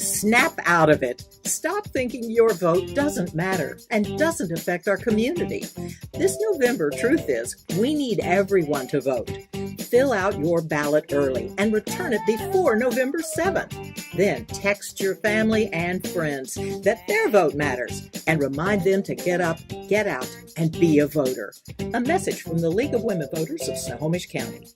Snap out of it. Stop thinking your vote doesn't matter and doesn't affect our community. This November, truth is, we need everyone to vote. Fill out your ballot early and return it before November 7th. Then text your family and friends that their vote matters and remind them to get up, get out, and be a voter. A message from the League of Women Voters of Snohomish County.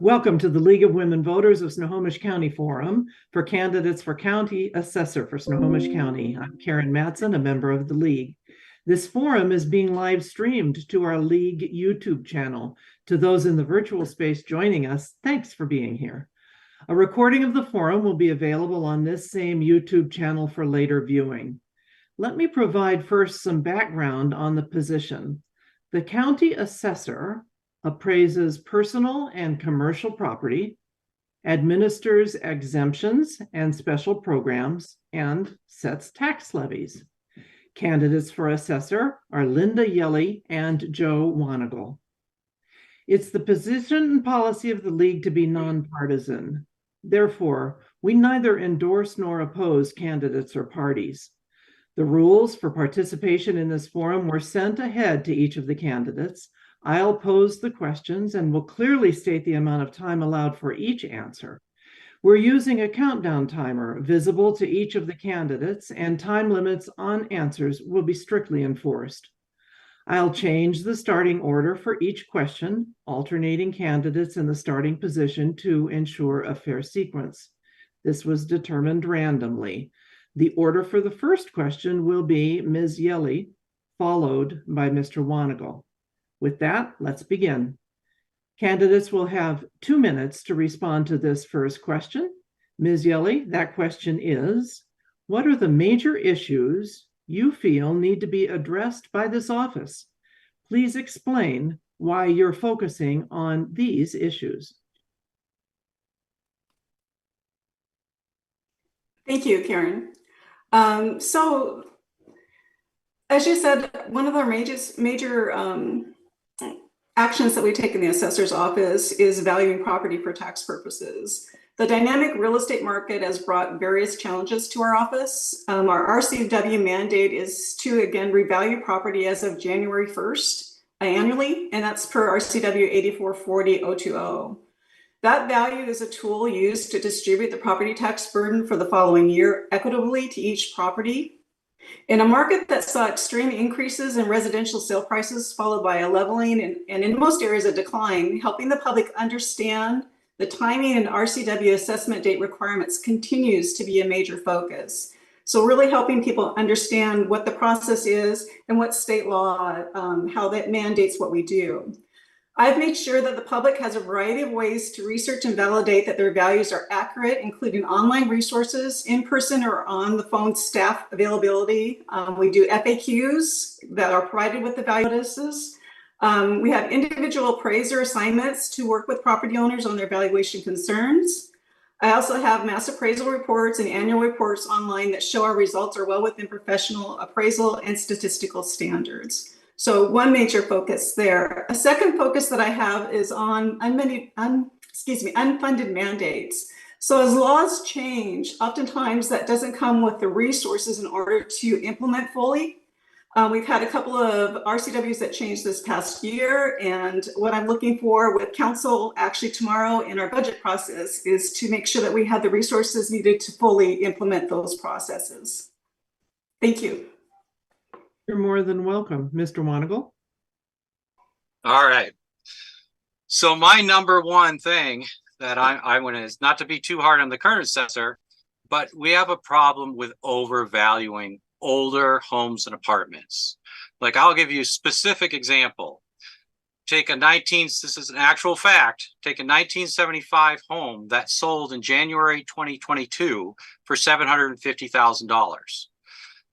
Welcome to the League of Women Voters of Snohomish County Forum for candidates for County Assessor for Snohomish County. I'm Karen Matson, a member of the League. This forum is being live streamed to our League YouTube channel. To those in the virtual space joining us, thanks for being here. A recording of the forum will be available on this same YouTube channel for later viewing. Let me provide first some background on the position. The County Assessor appraises personal and commercial property, administers exemptions and special programs, and sets tax levies. Candidates for assessor are Linda Hjelle and Joe Wanagel. It's the position and policy of the League to be nonpartisan. Therefore, we neither endorse nor oppose candidates or parties. The rules for participation in this forum were sent ahead to each of the candidates. I'll pose the questions and will clearly state the amount of time allowed for each answer. We're using a countdown timer visible to each of the candidates, and time limits on answers will be strictly enforced. I'll change the starting order for each question, alternating candidates in the starting position to ensure a fair sequence. This was determined randomly. The order for the first question will be Ms. Hjelle, followed by Mr. Wanagel. With that, let's begin. Candidates will have 2 minutes to respond to this first question. Ms. Hjelle, that question is, what are the major issues you feel need to be addressed by this office? Please explain why you're focusing on these issues. Thank you, Karen. So, as you said, one of our major actions that we take in the assessor's office is valuing property for tax purposes. The dynamic real estate market has brought various challenges to our office. Our RCW mandate is to, again, revalue property as of January 1st annually, and that's per RCW 8440-020. That value is a tool used to distribute the property tax burden for the following year equitably to each property. In a market that saw extreme increases in residential sale prices, followed by a leveling and in most areas a decline, helping the public understand the timing and RCW assessment date requirements continues to be a major focus. So really helping people understand what the process is and what state law, how that mandates what we do. I've made sure that the public has a variety of ways to research and validate that their values are accurate, including online resources, in-person or on the phone staff availability. We do FAQs that are provided with the value notices. We have individual appraiser assignments to work with property owners on their valuation concerns. I also have mass appraisal reports and annual reports online that show our results are well within professional appraisal and statistical standards. So one major focus there. A second focus that I have is on unfunded mandates. So as laws change, oftentimes that doesn't come with the resources in order to implement fully. We've had a couple of RCWs that changed this past year, and what I'm looking for with council actually tomorrow in our budget process is to make sure that we have the resources needed to fully implement those processes. Thank you. You're more than welcome. Mr. Wanagel. All right. So my number one thing that I want is not to be too hard on the current assessor, but we have a problem with overvaluing older homes and apartments. Like, I'll give you a specific example. This is an actual fact, take a 1975 home that sold in January 2022 for $750,000.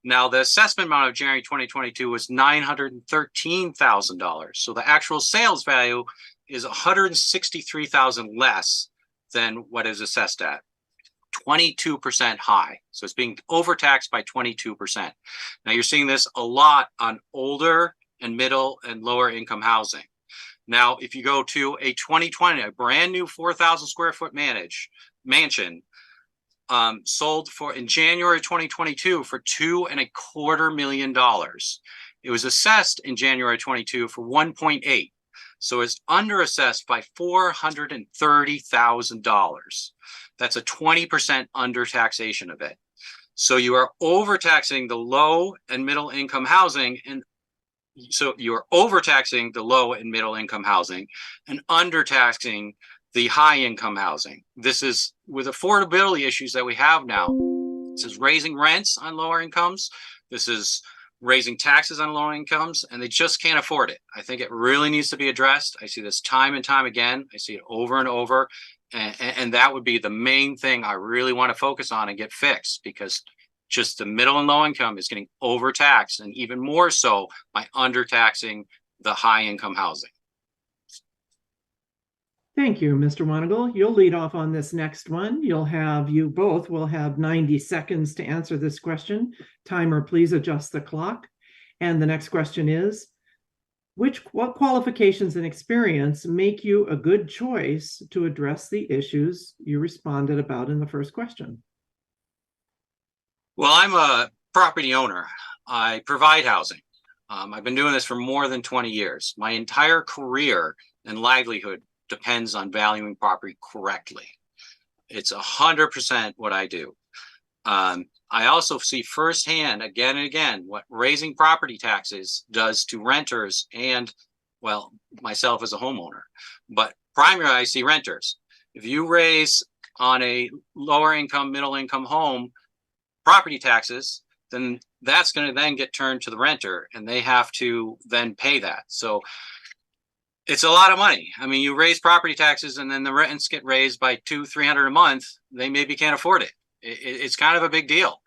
Now, the assessment amount of January 2022 was $913,000. So the actual sales value is $163,000 less than what is assessed at. 22% high. So it's being overtaxed by 22%. Now you're seeing this a lot on older and middle and lower income housing. Now, if you go to a 2020, a brand new 4,000 square foot mansion, sold for in January 2022 for $2.25 million. It was assessed in January 22 for 1.8. So it's underassessed by $430,000. That's a 20% undertaxation of it. So you are overtaxing the low and middle income housing, and so you're overtaxing the low and middle income housing and undertaxing the high income housing. This is with affordability issues that we have now. This is raising rents on lower incomes. This is raising taxes on low incomes, and they just can't afford it. I think it really needs to be addressed. I see this time and time again. I see it over and over. And that would be the main thing I really want to focus on and get fixed, because just the middle and low income is getting overtaxed, and even more so by undertaxing the high income housing. Thank you, Mr. Wanagel. You'll lead off on this next one. You both will have 90 seconds to answer this question. Timer, please adjust the clock. And the next question is, what qualifications and experience make you a good choice to address the issues you responded about in the first question? Well, I'm a property owner. I provide housing. I've been doing this for more than 20 years. My entire career and livelihood depends on valuing property correctly. It's 100% what I do. I also see firsthand again and again what raising property taxes does to renters and, well, myself as a homeowner. But primarily I see renters. If you raise on a lower income, middle income home property taxes, then that's going to then get turned to the renter, and they have to then pay that. So it's a lot of money. I mean, you raise property taxes and then the rents get raised by $200-300 a month. They maybe can't afford it. It's kind of a big deal.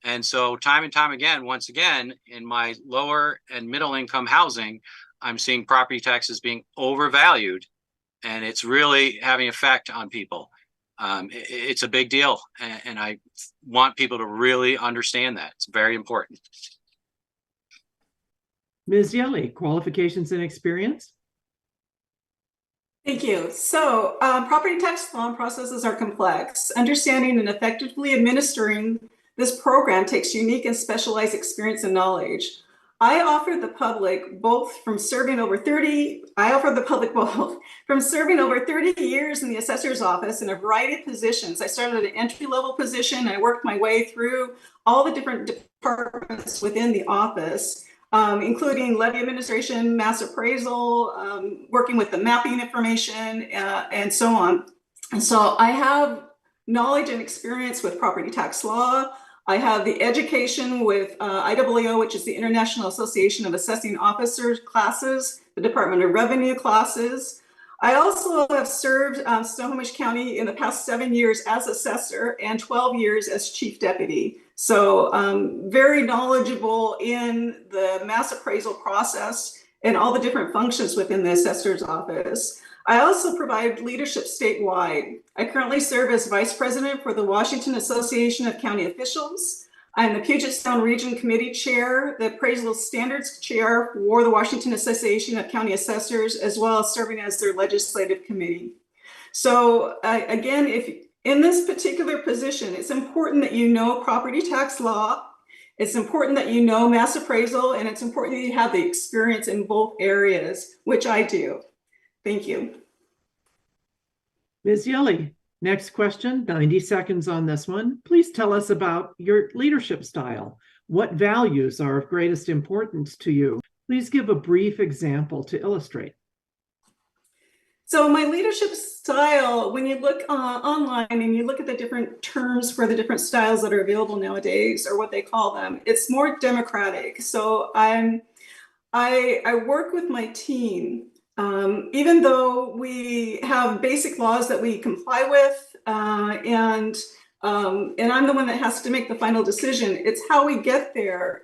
And so time and time again, once again, in my lower and middle income housing, I'm seeing property taxes being overvalued, and it's really having effect on people. It's a big deal, and I want people to really understand that. It's very important. Ms. Hjelle, qualifications and experience? Thank you. So property tax law processes are complex. Understanding and effectively administering this program takes unique and specialized experience and knowledge. I offer the public both from serving over 30 years in the assessor's office in a variety of positions. I started at an entry-level position. I worked my way through all the different departments within the office, including levy administration, mass appraisal, working with the mapping information, and so on. And so I have knowledge and experience with property tax law. I have the education with IAAO, which is the International Association of Assessing Officers classes, the Department of Revenue classes. I also have served Snohomish County in the past 7 years as assessor and 12 years as chief deputy. So very knowledgeable in the mass appraisal process and all the different functions within the assessor's office. I also provide leadership statewide. I currently serve as vice president for the Washington Association of County Officials. I'm the Puget Sound Region Committee Chair, the Appraisal Standards Chair for the Washington Association of County Assessors, as well as serving as their legislative committee. So again, if in this particular position, it's important that you know property tax law. It's important that you know mass appraisal, and it's important that you have the experience in both areas, which I do. Thank you. Ms. Hjelle, next question, 90 seconds on this one. Please tell us about your leadership style. What values are of greatest importance to you? Please give a brief example to illustrate. So my leadership style, when you look online and you look at the different terms for the different styles that are available nowadays, or what they call them, it's more democratic. So I work with my team. Even though we have basic laws that we comply with, and and I'm the one that has to make the final decision. It's how we get there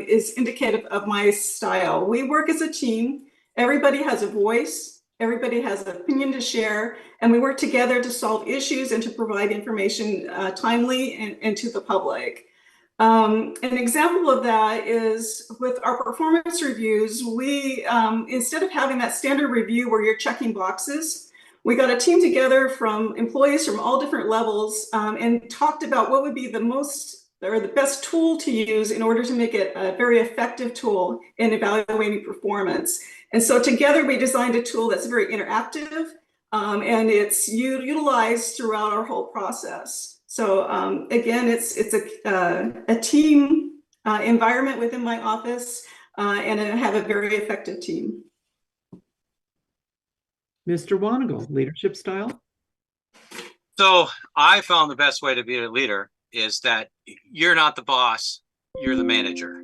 is indicative of my style. We work as a team. Everybody has a voice. Everybody has an opinion to share, and we work together to solve issues and to provide information timely and to the public. An example of that is with our performance reviews. We, instead of having that standard review where you're checking boxes, we got a team together from employees from all different levels and talked about what would be the most or the best tool to use in order to make it a very effective tool in evaluating performance. And so together we designed a tool that's very interactive and it's utilized throughout our whole process. So again, it's a team environment within my office and I have a very effective team. Mr. Wanagel, leadership style? So I found the best way to be a leader is that you're not the boss, you're the manager.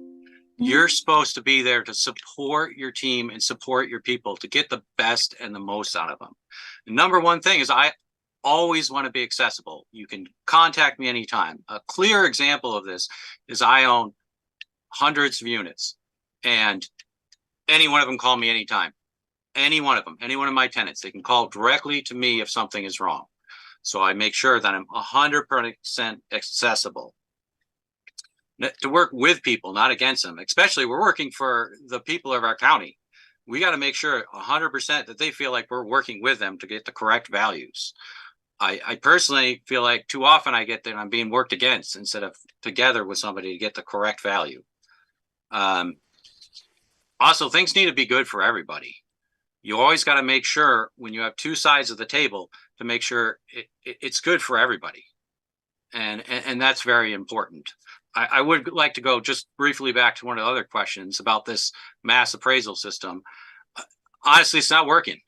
You're supposed to be there to support your team and support your people to get the best and the most out of them. The number one thing is I always want to be accessible. You can contact me anytime. A clear example of this is I own hundreds of units and any one of them call me anytime. Any one of them, any one of my tenants, they can call directly to me if something is wrong. So I make sure that I'm 100% accessible. To work with people, not against them, especially we're working for the people of our county. We got to make sure 100% that they feel like we're working with them to get the correct values. I personally feel like too often I get that I'm being worked against instead of together with somebody to get the correct value. Also, things need to be good for everybody. You always got to make sure when you have two sides of the table to make sure it's good for everybody. And that's very important. I would like to go just briefly back to one of the other questions about this mass appraisal system. Honestly, it's not working.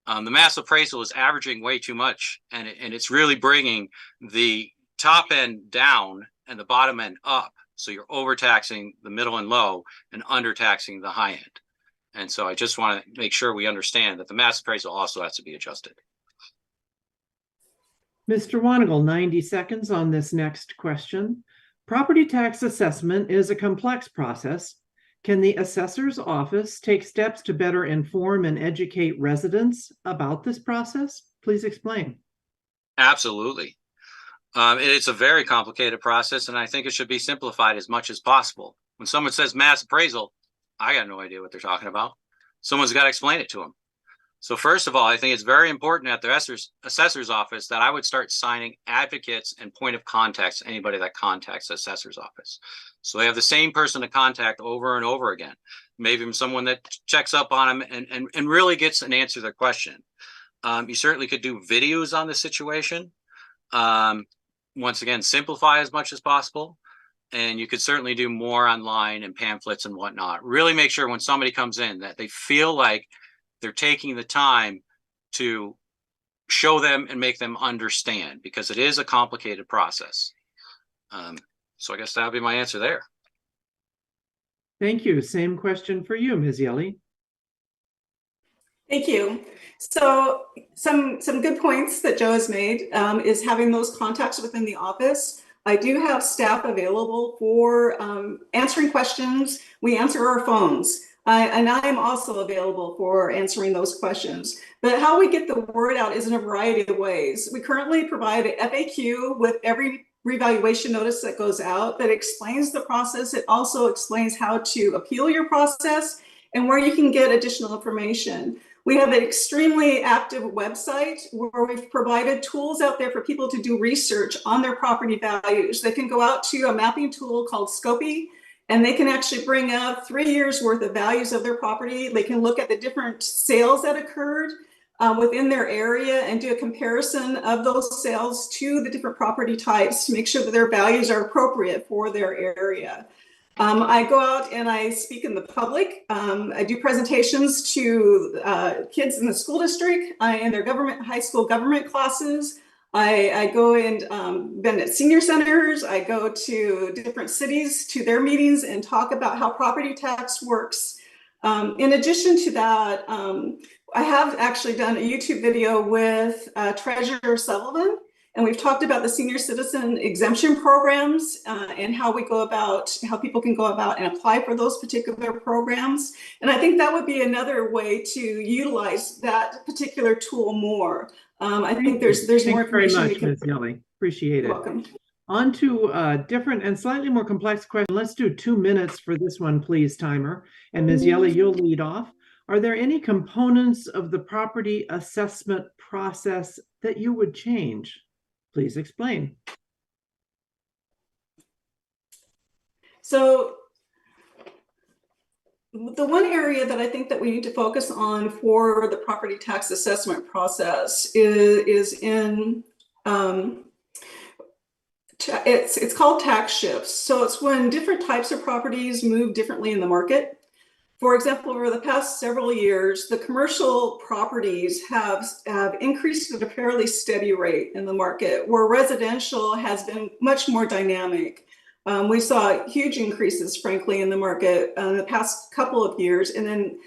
The mass appraisal is averaging way too much, and it's really bringing the top end down and the bottom end up. So you're overtaxing the middle and low and undertaxing the high end. And so I just want to make sure we understand that the mass appraisal also has to be adjusted. Mr. Wanagel, 90 seconds on this next question. Property tax assessment is a complex process. Can the assessor's office take steps to better inform and educate residents about this process? Please explain. Absolutely. It's a very complicated process, and I think it should be simplified as much as possible. When someone says mass appraisal, I got no idea what they're talking about. Someone's got to explain it to them. So first of all, I think it's very important at the assessor's office that I would start signing advocates and point of contacts to anybody that contacts the assessor's office. So they have the same person to contact over and over again. Maybe someone that checks up on them and really gets an answer to their question. You certainly could do videos on the situation. Once again, simplify as much as possible. And you could certainly do more online and pamphlets and whatnot. Really make sure when somebody comes in that they feel like they're taking the time to show them and make them understand, because it is a complicated process. So I guess that'll be my answer there. Thank you. Same question for you, Ms. Hjelle. Thank you. So some good points that Joe has made is having those contacts within the office. I do have staff available for answering questions. We answer our phones. And I'm also available for answering those questions. But how we get the word out is in a variety of ways. We currently provide an FAQ with every revaluation notice that goes out that explains the process. It also explains how to appeal your process and where you can get additional information. We have an extremely active website where we've provided tools out there for people to do research on their property values. They can go out to a mapping tool called Scopy, and they can actually bring up 3 years worth of values of their property. They can look at the different sales that occurred within their area and do a comparison of those sales to the different property types to make sure that their values are appropriate for their area. I go out and I speak in the public. I do presentations to kids in the school district in their high school government classes. I go and been at senior centers. I go to different cities to their meetings and talk about how property tax works. In addition to that, I have actually done a YouTube video with Treasurer Sullivan, And we've talked about the senior citizen exemption programs and how people can go about and apply for those particular programs. And I think that would be another way to utilize that particular tool more. I think there's more information. Thanks very much, Ms. Hjelle. Appreciate it. You're welcome. On to a different and slightly more complex question. Let's do 2 minutes for this one, please, timer. And Ms. Hjelle, you'll lead off. Are there any components of the property assessment process that you would change? Please explain. So the one area that I think that we need to focus on for the property tax assessment process is in it's called tax shifts. So it's when different types of properties move differently in the market. For example, over the past several years, the commercial properties have increased at a fairly steady rate in the market, where residential has been much more dynamic. We saw huge increases, frankly, in the market in the past couple of years, and then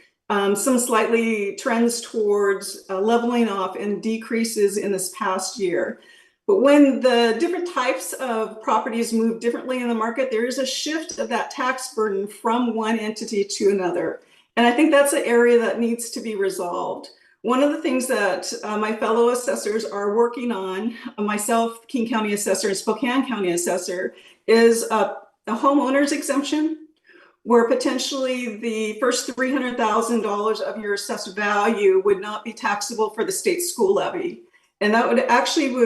some slightly trends towards leveling off and decreases in this past year. But when the different types of properties move differently in the market, there is a shift of that tax burden from one entity to another. And I think that's an area that needs to be resolved. One of the things that my fellow assessors are working on, myself, King County Assessor and Spokane County Assessor, is a homeowner's exemption, where potentially the first $300,000 of your assessed value would not be taxable for the state school levy. And that would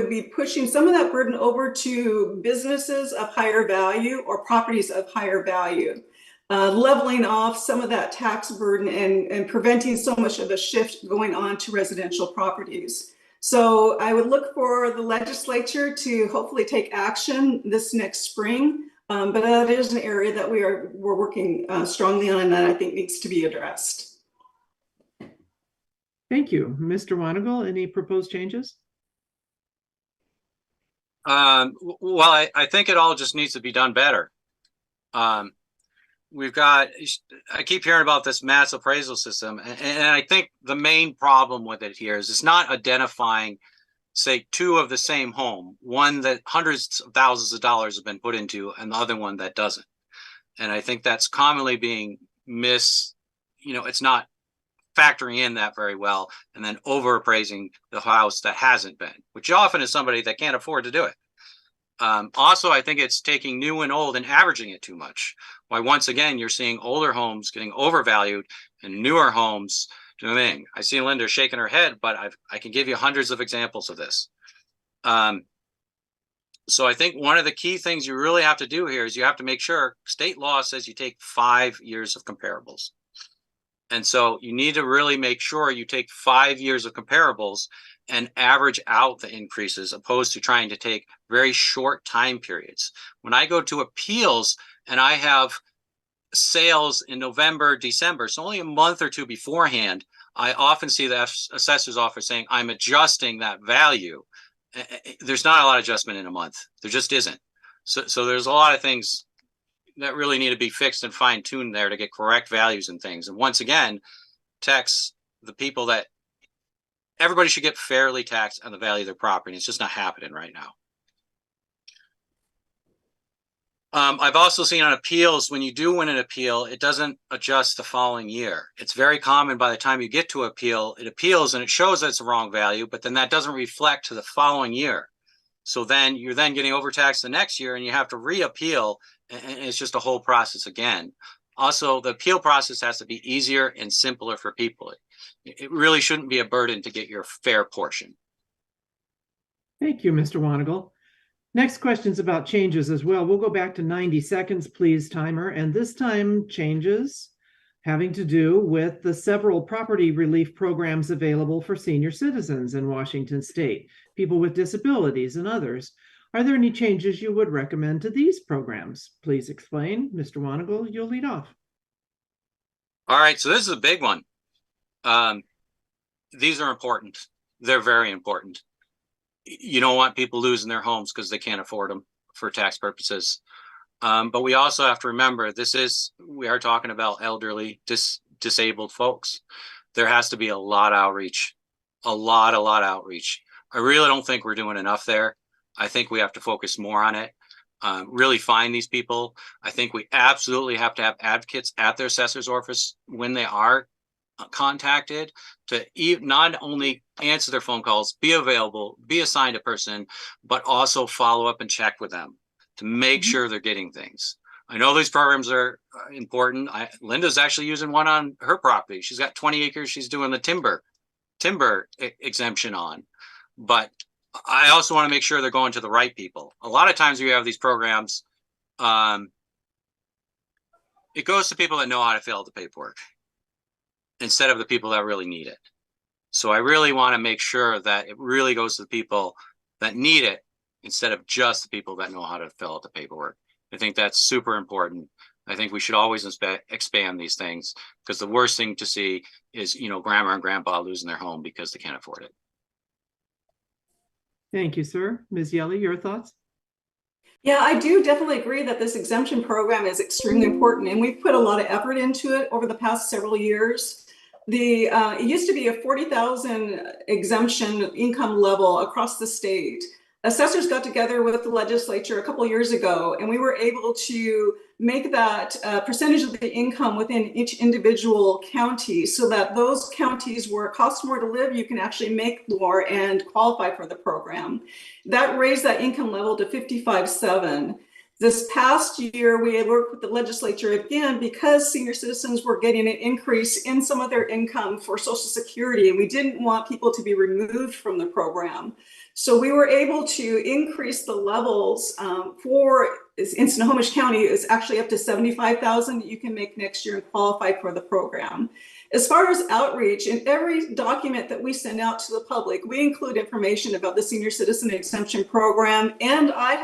be pushing some of that burden over to businesses of higher value or properties of higher value, leveling off some of that tax burden and preventing so much of a shift going on to residential properties. So I would look for the legislature to hopefully take action this next spring, but that is an area that we're working strongly on and that I think needs to be addressed. Thank you. Mr. Wanagel, any proposed changes? Well, I think it all just needs to be done better. I keep hearing about this mass appraisal system, and I think the main problem with it here is it's not identifying, say, two of the same home, one that hundreds of thousands of dollars have been put into and the other one that doesn't. And I think that's commonly being it's not factoring in that very well, and then over appraising the house that hasn't been, which often is somebody that can't afford to do it. Also, I think it's taking new and old and averaging it too much. Why, once again, you're seeing older homes getting overvalued and newer homes doing. I see Linda shaking her head, but I can give you hundreds of examples of this. So I think one of the key things you really have to do here is you have to make sure state law says you take 5 years of comparables. And so you need to really make sure you take 5 years of comparables and average out the increases, opposed to trying to take very short time periods. When I go to appeals and I have sales in November, December, so only a month or two beforehand, I often see the assessor's office saying, I'm adjusting that value. There's not a lot of adjustment in a month. There just isn't. So there's a lot of things that really need to be fixed and fine-tuned there to get correct values and things. And once again, tax the people that everybody should get fairly taxed on the value of their property. It's just not happening right now. I've also seen on appeals, when you do win an appeal, it doesn't adjust the following year. It's very common by the time you get to appeal, it appeals and it shows that it's the wrong value, but then that doesn't reflect to the following year. So then you're getting overtaxed the next year and you have to reappeal, and it's just a whole process again. Also, the appeal process has to be easier and simpler for people. It really shouldn't be a burden to get your fair portion. Thank you, Mr. Wanagel. Next question's about changes as well. We'll go back to 90 seconds, please, timer. And this time changes having to do with the several property relief programs available for senior citizens in Washington State, people with disabilities and others. Are there any changes you would recommend to these programs? Please explain. Mr. Wanagel, you'll lead off. All right, so this is a big one. These are important. They're very important. You don't want people losing their homes because they can't afford them for tax purposes. But we also have to remember we are talking about elderly, disabled folks. There has to be a lot of outreach, a lot of outreach. I really don't think we're doing enough there. I think we have to focus more on it. Really find these people. I think we absolutely have to have advocates at their assessor's office when they are contacted to not only answer their phone calls, be available, be assigned a person, but also follow up and check with them to make sure they're getting things. I know these programs are important. Linda's actually using one on her property. She's got 20 acres. She's doing the timber exemption on, but I also want to make sure they're going to the right people. A lot of times we have these programs, it goes to people that know how to fill out the paperwork instead of the people that really need it. So I really want to make sure that it really goes to the people that need it instead of just the people that know how to fill out the paperwork. I think that's super important. I think we should always expand these things, because the worst thing to see is, grandma and grandpa losing their home because they can't afford it. Thank you, sir. Ms. Hjelle, your thoughts? Yeah, I do definitely agree that this exemption program is extremely important, and we've put a lot of effort into it over the past several years. It used to be a 40,000 exemption income level across the state. Assessors got together with the legislature a couple of years ago, and we were able to make that percentage of the income within each individual county, so that those counties where it costs more to live, you can actually make more and qualify for the program. That raised that income level to 55.7. This past year, we had worked with the legislature again because senior citizens were getting an increase in some of their income for Social Security, and we didn't want people to be removed from the program. So we were able to increase the levels in Snohomish County. It's actually up to 75,000 that you can make next year and qualify for the program. As far as outreach, in every document that we send out to the public, we include information about the Senior Citizen Exemption Program. And I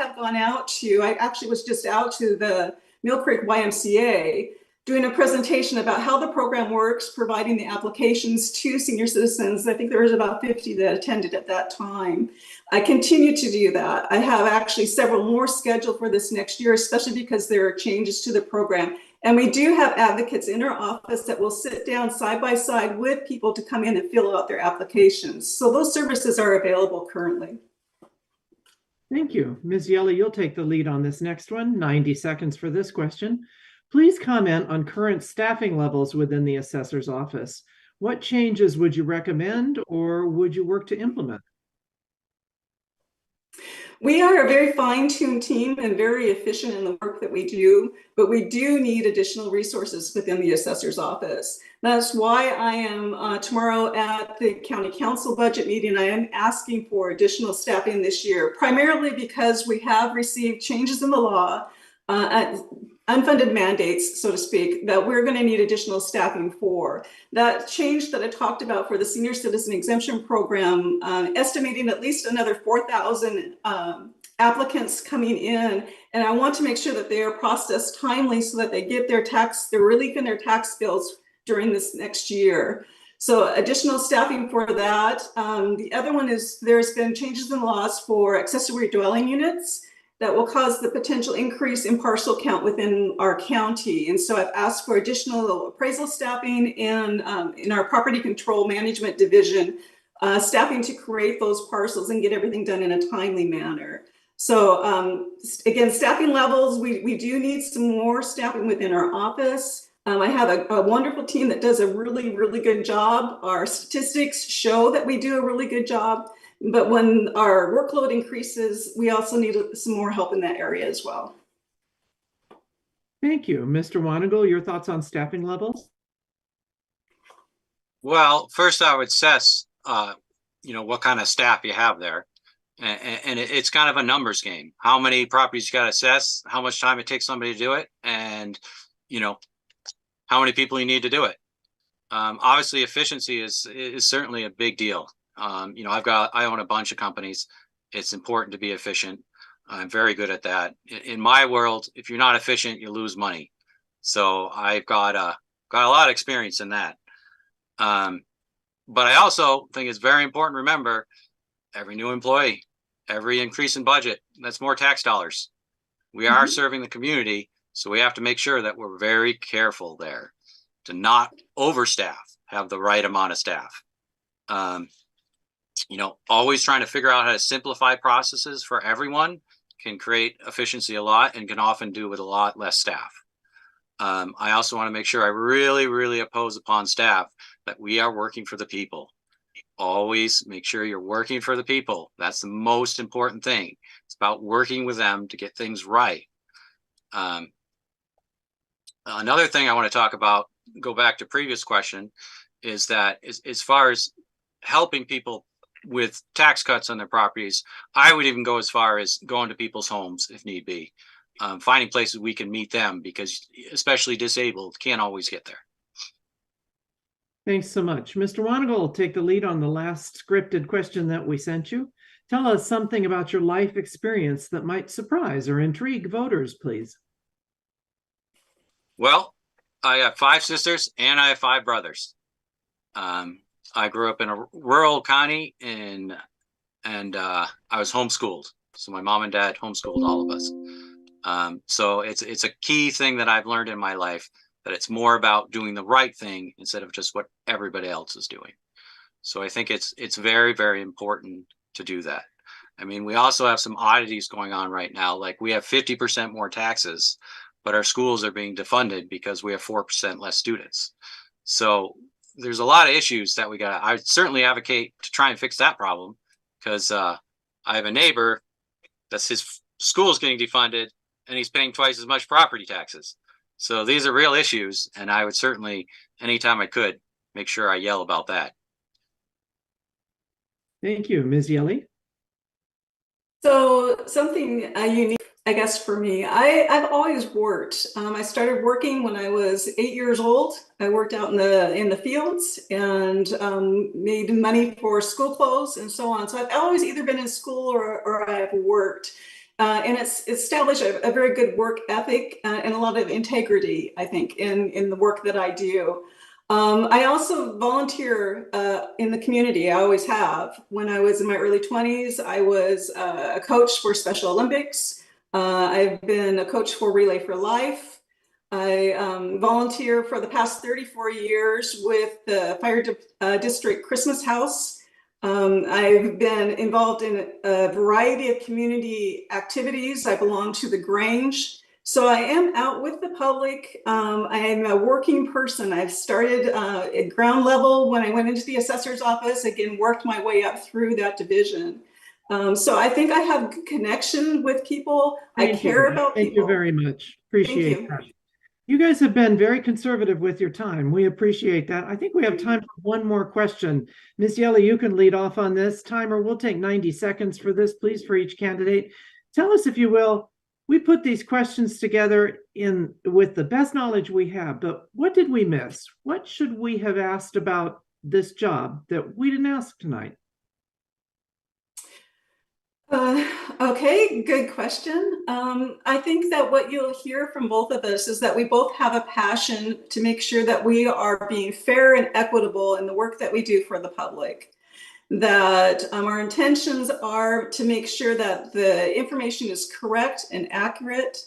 actually was just out to the Mill Creek YMCA doing a presentation about how the program works, providing the applications to senior citizens. I think there was about 50 that attended at that time. I continue to do that. I have actually several more scheduled for this next year, especially because there are changes to the program. And we do have advocates in our office that will sit down side by side with people to come in and fill out their applications. So those services are available currently. Thank you. Ms. Hjelle, you'll take the lead on this next one. 90 seconds for this question. Please comment on current staffing levels within the assessor's office. What changes would you recommend, or would you work to implement? We are a very fine-tuned team and very efficient in the work that we do, but we do need additional resources within the assessor's office. That's why I am tomorrow at the county council budget meeting. I am asking for additional staffing this year, primarily because we have received changes in the law, unfunded mandates, so to speak, that we're going to need additional staffing for. That change that I talked about for the Senior Citizen Exemption Program, estimating at least another 4,000 applicants coming in. And I want to make sure that they are processed timely so that they get their relief in their tax bills during this next year. So additional staffing for that. The other one is there's been changes in laws for accessory dwelling units that will cause the potential increase in parcel count within our county. And so I've asked for additional appraisal staffing in our property control management division, staffing to create those parcels and get everything done in a timely manner. So again, staffing levels, we do need some more staffing within our office. I have a wonderful team that does a really, really good job. Our statistics show that we do a really good job. But when our workload increases, we also need some more help in that area as well. Thank you. Mr. Wanagel, your thoughts on staffing levels? Well, first I would assess, what kind of staff you have there. And it's kind of a numbers game. How many properties you got to assess, how much time it takes somebody to do it, and, how many people you need to do it. Obviously, efficiency is certainly a big deal. I own a bunch of companies. It's important to be efficient. I'm very good at that. In my world, if you're not efficient, you lose money. So I've got a lot of experience in that. But I also think it's very important to remember every new employee, every increase in budget, that's more tax dollars. We are serving the community. So we have to make sure that we're very careful there to not overstaff, have the right amount of staff. always trying to figure out how to simplify processes for everyone can create efficiency a lot and can often do with a lot less staff. I also want to make sure I really, really oppose upon staff that we are working for the people. Always make sure you're working for the people. That's the most important thing. It's about working with them to get things right. Another thing I want to talk about, go back to previous question, is that as far as helping people with tax cuts on their properties, I would even go as far as going to people's homes if need be, finding places we can meet them, because especially disabled can't always get there. Thanks so much. Mr. Wanagel will take the lead on the last scripted question that we sent you. Tell us something about your life experience that might surprise or intrigue voters, please. Well, I have 5 sisters and I have 5 brothers. I grew up in a rural county and I was homeschooled. So my mom and dad homeschooled all of us. So it's a key thing that I've learned in my life, that it's more about doing the right thing instead of just what everybody else is doing. So I think it's very, very important to do that. I mean, we also have some oddities going on right now. Like we have 50% more taxes, but our schools are being defunded because we have 4% less students. So there's a lot of issues that I certainly advocate to try and fix that problem, because I have a neighbor that's his school's getting defunded and he's paying twice as much property taxes. So these are real issues, and I would certainly, anytime I could, make sure I yell about that. Thank you, Ms. Hjelle. So something unique, I guess, for me, I've always worked. I started working when I was 8 years old. I worked out in the fields and made money for school clothes and so on. So I've always either been in school or I've worked. And it's established a very good work ethic and a lot of integrity, I think, in the work that I do. I also volunteer in the community. I always have. When I was in my early 20s, I was a coach for Special Olympics. I've been a coach for Relay for Life. I volunteer for the past 34 years with the Fire District Christmas House. I've been involved in a variety of community activities. I belong to the Grange. So I am out with the public. I am a working person. I've started at ground level when I went into the assessor's office, again, worked my way up through that division. So I think I have good connection with people. I care about people. Thank you very much. Appreciate that. You guys have been very conservative with your time. We appreciate that. I think we have time for one more question. Ms. Hjelle, you can lead off on this. Timer, we'll take 90 seconds for this, please, for each candidate. Tell us, if you will, we put these questions together with the best knowledge we have, but what did we miss? What should we have asked about this job that we didn't ask tonight? Okay, good question. I think that what you'll hear from both of us is that we both have a passion to make sure that we are being fair and equitable in the work that we do for the public. That our intentions are to make sure that the information is correct and accurate.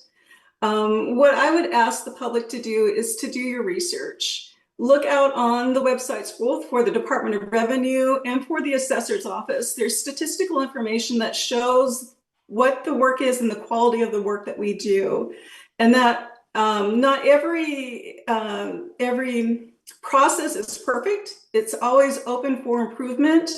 What I would ask the public to do is to do your research. Look out on the websites, both for the Department of Revenue and for the Assessor's Office. There's statistical information that shows what the work is and the quality of the work that we do. And that not every process is perfect. It's always open for improvement.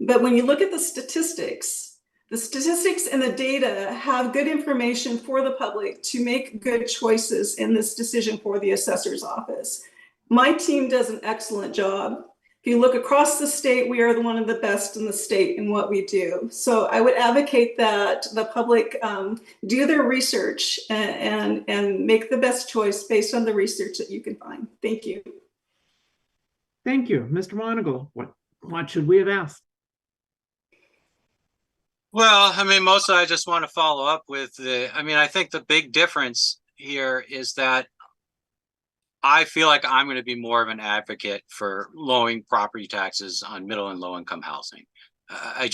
But when you look at the statistics and the data have good information for the public to make good choices in this decision for the Assessor's Office. My team does an excellent job. If you look across the state, we are one of the best in the state in what we do. So I would advocate that the public do their research and make the best choice based on the research that you can find. Thank you. Thank you. Mr. Wanagel, what should we have asked? Well, I mean, mostly I just want to follow up with I think the big difference here is that I feel like I'm going to be more of an advocate for lowering property taxes on middle and low income housing. I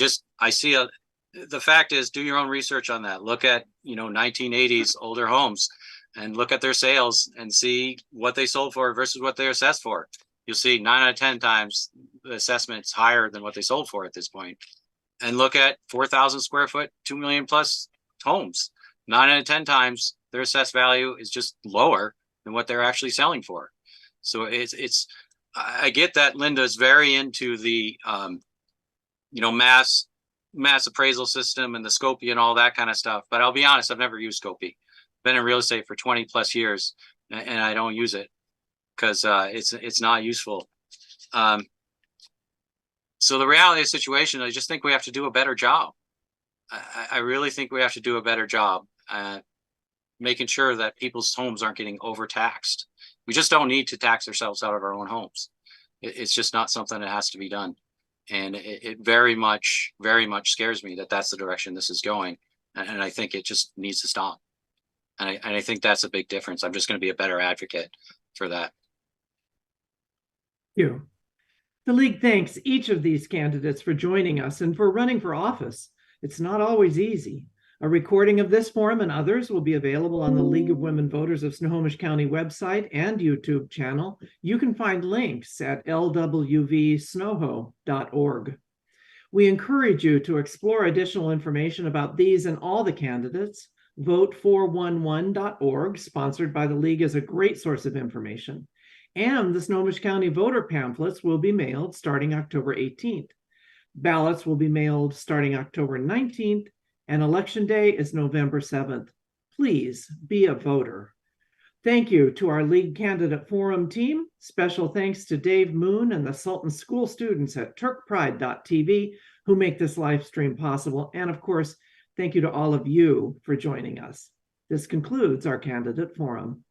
see the fact is, do your own research on that. Look at, 1980s older homes and look at their sales and see what they sold for versus what they're assessed for. You'll see 9 out of 10 times assessments higher than what they sold for at this point. And look at 4,000 square foot, 2 million plus homes. 9 out of 10 times their assessed value is just lower than what they're actually selling for. So I get that Linda's very into the, mass appraisal system and the Scopy and all that kind of stuff. But I'll be honest, I've never used Scopy. Been in real estate for 20 plus years, and I don't use it because it's not useful. So the reality of the situation, I just think we have to do a better job. I really think we have to do a better job making sure that people's homes aren't getting overtaxed. We just don't need to tax ourselves out of our own homes. It's just not something that has to be done. And it very much scares me that that's the direction this is going. And I think it just needs to stop. And I think that's a big difference. I'm just going to be a better advocate for that. Thank you. The League thanks each of these candidates for joining us and for running for office. It's not always easy. A recording of this forum and others will be available on the League of Women Voters of Snohomish County website and YouTube channel. You can find links at lwvsnoho.org. We encourage you to explore additional information about these and all the candidates. Vote411.org, sponsored by the League, is a great source of information. And the Snohomish County voter pamphlets will be mailed starting October 18th. Ballots will be mailed starting October 19th, and Election Day is November 7th. Please be a voter. Thank you to our League Candidate Forum team. Special thanks to Dave Moon and the Sultan School students at turkpride.tv who make this live stream possible. And of course, thank you to all of you for joining us. This concludes our Candidate Forum.